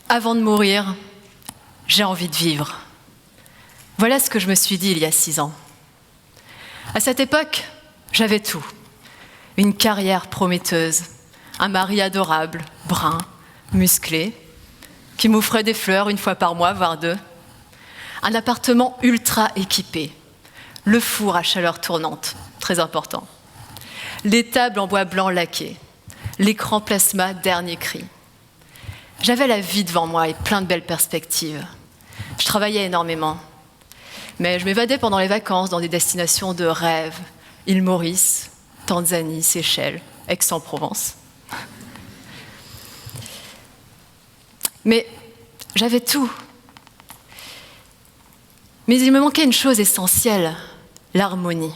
Avant de mourir, j'ai envie de vivre. Voilà ce que je me suis dit il y a 6 ans. À cette époque, j'avais tout. Une carrière prometteuse, un mari adorable, brun, musclé, qui m'offrait des fleurs 1 fois par mois, voire 2. Un appartement ultra équipé, le four à chaleur tournante, très important. Les tables en bois blanc laqué, l'écran plasma dernier cri. J'avais la vie devant moi et plein de belles perspectives. Je travaillais énormément. Mais je m'évadais pendant les vacances dans des destinations de rêve. Île Maurice, Tanzanie, Seychelles, Aix-en-Provence. Mais j'avais tout. Mais il me manquait une chose essentielle, l'harmonie.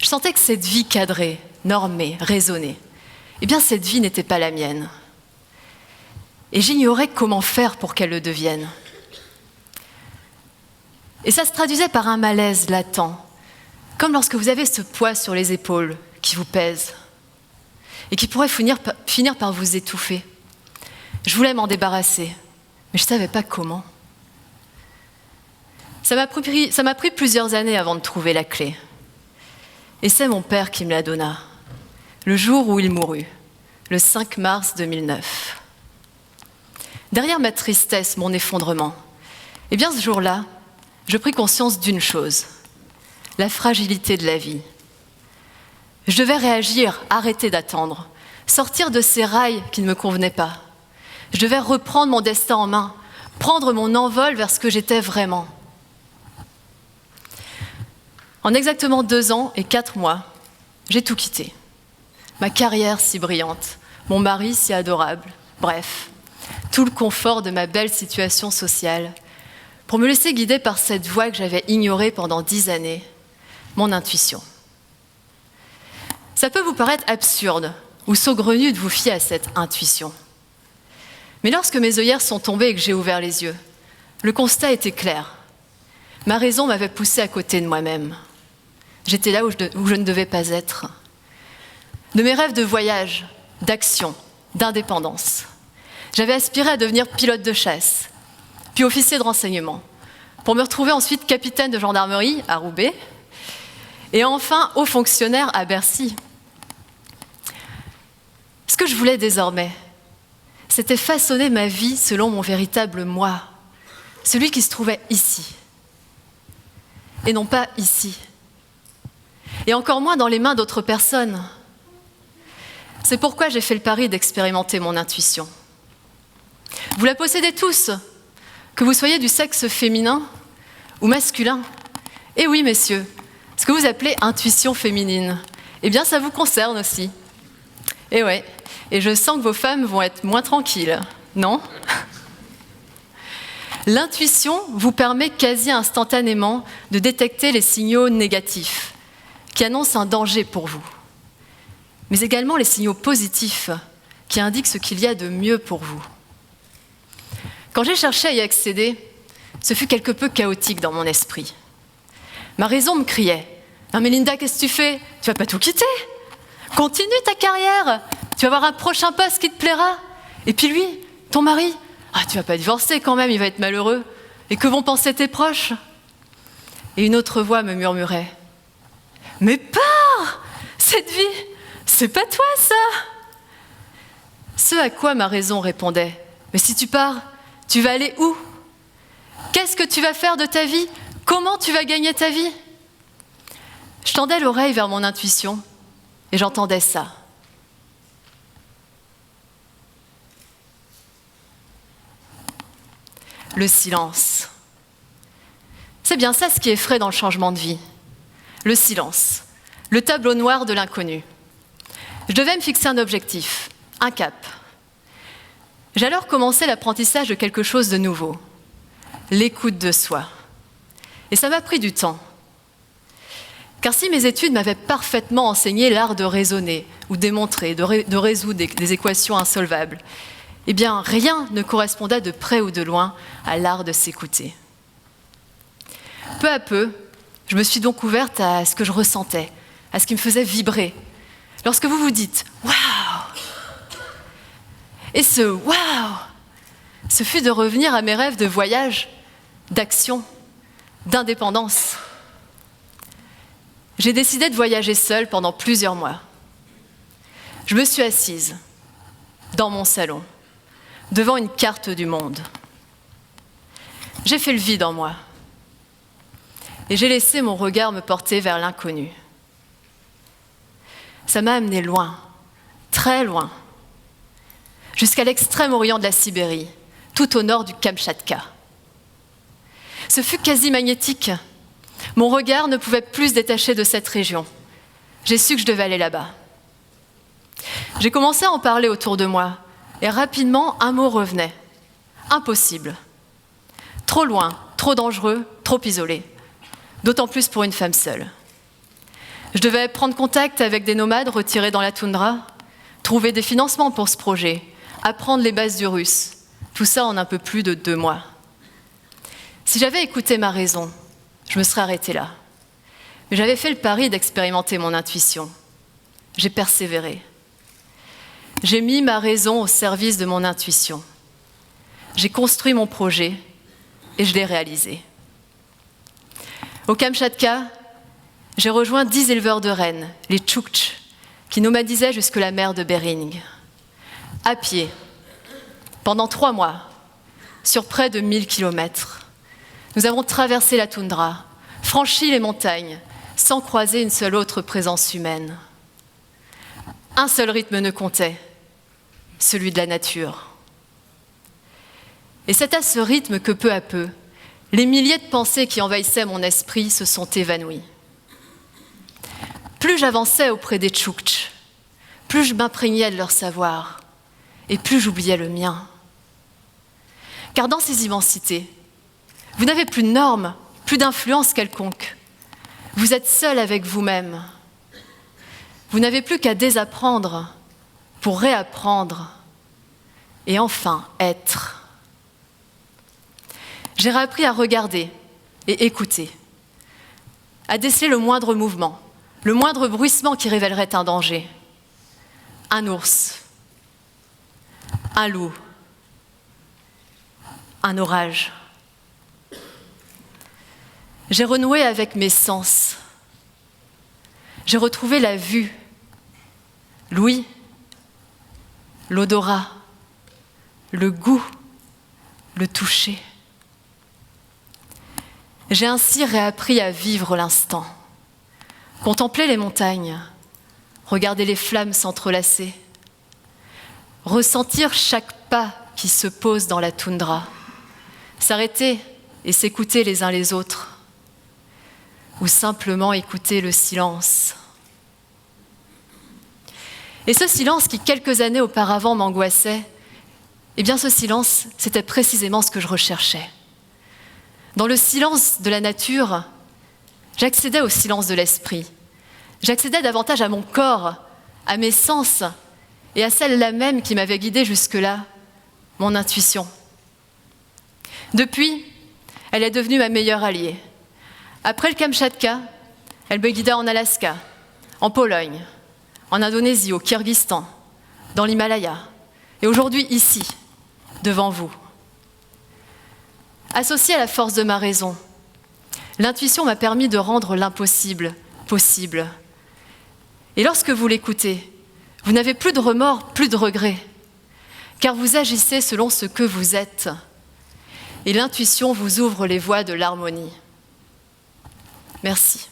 Je sentais que cette vie cadrée, normée, raisonnée, eh bien cette vie n'était pas la mienne. Et j'ignorais comment faire pour qu'elle le devienne. Et ça se traduisait par un malaise latent, comme lorsque vous avez ce poids sur les épaules qui vous pèse et qui pourrait finir par vous étouffer. Je voulais m'en débarrasser, mais je ne savais pas comment. Ça m'a pris plusieurs années avant de trouver la clé. Et c'est mon père qui me la donna, le jour où il mourut, le 5 mars 2009. Derrière ma tristesse, mon effondrement, eh bien ce jour-là, je pris conscience d'une chose, la fragilité de la vie. Je devais réagir, arrêter d'attendre, sortir de ces rails qui ne me convenaient pas. Je devais reprendre mon destin en main, prendre mon envol vers ce que j'étais vraiment. En exactement 2 ans et 4 mois, j'ai tout quitté. Ma carrière si brillante, mon mari si adorable, bref, tout le confort de ma belle situation sociale, pour me laisser guider par cette voie que j'avais ignorée pendant 10 années, mon intuition. Ça peut vous paraître absurde ou saugrenu de vous fier à cette intuition. Mais lorsque mes œillères sont tombées et que j'ai ouvert les yeux, le constat était clair. Ma raison m'avait poussé à côté de moi-même. J'étais là où je ne devais pas être. De mes rêves de voyage, d'action, d'indépendance, j'avais aspiré à devenir pilote de chasse, puis officier de renseignement, pour me retrouver ensuite capitaine de gendarmerie à Roubaix, et enfin haut fonctionnaire à Bercy. Ce que je voulais désormais, c'était façonner ma vie selon mon véritable moi, celui qui se trouvait ici, et non pas ici, et encore moins dans les mains d'autres personnes. C'est pourquoi j'ai fait le pari d'expérimenter mon intuition. Vous la possédez tous, que vous soyez du sexe féminin ou masculin. Et oui, messieurs, ce que vous appelez intuition féminine, eh bien ça vous concerne aussi. Et ouais, et je sens que vos femmes vont être moins tranquilles, non ? L'intuition vous permet quasi instantanément de détecter les signaux négatifs qui annoncent un danger pour vous, mais également les signaux positifs qui indiquent ce qu'il y a de mieux pour vous. Quand j'ai cherché à y accéder, ce fut quelque peu chaotique dans mon esprit. Ma raison me criait « Ah, Mélinda, qu'est-ce que tu fais ? Tu vas pas tout quitter ? Continue ta carrière, tu vas avoir un prochain poste qui te plaira. Et puis lui, ton mari, ah, tu vas pas divorcer quand même, il va être malheureux. Et que vont penser tes proches ?» Et une autre voix me murmurait « Mais pars ! Cette vie, c'est pas toi ça !» Ce à quoi ma raison répondait « Mais si tu pars, tu vas aller où ? Qu'est-ce que tu vas faire de ta vie ? Comment tu vas gagner ta vie ?» Je tendais l'oreille vers mon intuition et j'entendais ça. Le silence. C'est bien ça ce qui effraie dans le changement de vie. Le silence, le tableau noir de l'inconnu. Je devais me fixer un objectif, un cap. J'ai alors commencé l'apprentissage de quelque chose de nouveau, l'écoute de soi. Et ça m'a pris du temps. Car si mes études m'avaient parfaitement enseigné l'art de raisonner ou démontrer, de résoudre des équations insolvables, eh bien rien ne correspondait de près ou de loin à l'art de s'écouter. Peu à peu, je me suis donc ouverte à ce que je ressentais, à ce qui me faisait vibrer. Lorsque vous vous dites « Waouh !» Et ce « Waouh !» ce fut de revenir à mes rêves de voyage, d'action, d'indépendance. J'ai décidé de voyager seule pendant plusieurs mois. Je me suis assise dans mon salon, devant une carte du monde. J'ai fait le vide en moi et j'ai laissé mon regard me porter vers l'inconnu. Ça m'a amené loin, très loin, jusqu'à l'extrême orient de la Sibérie, tout au nord du Kamtchatka. Ce fut quasi magnétique. Mon regard ne pouvait plus se détacher de cette région. J'ai su que je devais aller là-bas. J'ai commencé à en parler autour de moi, et rapidement, un mot revenait. Impossible. Trop loin, trop dangereux, trop isolé. D'autant plus pour une femme seule. Je devais prendre contact avec des nomades retirés dans la toundra, trouver des financements pour ce projet, apprendre les bases du russe. Tout ça en un peu plus de 2 mois. Si j'avais écouté ma raison, je me serais arrêtée là. Mais j'avais fait le pari d'expérimenter mon intuition. J'ai persévéré. J'ai mis ma raison au service de mon intuition. J'ai construit mon projet et je l'ai réalisé. Au Kamtchatka, j'ai rejoint 10 éleveurs de rennes, les Tchoukts, qui nomadisaient jusque la mer de Bering. À pied, pendant 3 mois, sur près de 1000 kilomètres, nous avons traversé la toundra, franchi les montagnes, sans croiser une seule autre présence humaine. Un seul rythme ne comptait, celui de la nature. Et c'est à ce rythme que peu à peu, les milliers de pensées qui envahissaient mon esprit se sont évanouies. Plus j'avançais auprès des Tchoukts, plus je m'imprégnais de leur savoir, et plus j'oubliais le mien. Car dans ces immensités, vous n'avez plus de normes, plus d'influence quelconque. Vous êtes seul avec vous-même. Vous n'avez plus qu'à désapprendre pour réapprendre et enfin être. J'ai réappris à regarder et écouter, à déceler le moindre mouvement, le moindre bruissement qui révélerait un danger. Un ours, un loup, un orage. J'ai renoué avec mes sens. J'ai retrouvé la vue, l'ouïe, l'odorat, le goût, le toucher. J'ai ainsi réappris à vivre l'instant, contempler les montagnes, regarder les flammes s'entrelacer, ressentir chaque pas qui se pose dans la toundra, s'arrêter et s'écouter les uns les autres, ou simplement écouter le silence. Et ce silence qui, quelques années auparavant, m'angoissait, eh bien ce silence, c'était précisément ce que je recherchais. Dans le silence de la nature, j'accédais au silence de l'esprit. J'accédais davantage à mon corps, à mes sens, et à celle-là même qui m'avait guidée jusque-là, mon intuition. Depuis, elle est devenue ma meilleure alliée. Après le Kamtchatka, elle me guida en Alaska, en Pologne, en Indonésie, au Kyrgyzstan, dans l'Himalaya, et aujourd'hui ici, devant vous. Associée à la force de ma raison, l'intuition m'a permis de rendre l'impossible possible. Et lorsque vous l'écoutez, vous n'avez plus de remords, plus de regrets, car vous agissez selon ce que vous êtes. Et l'intuition vous ouvre les voies de l'harmonie. Merci.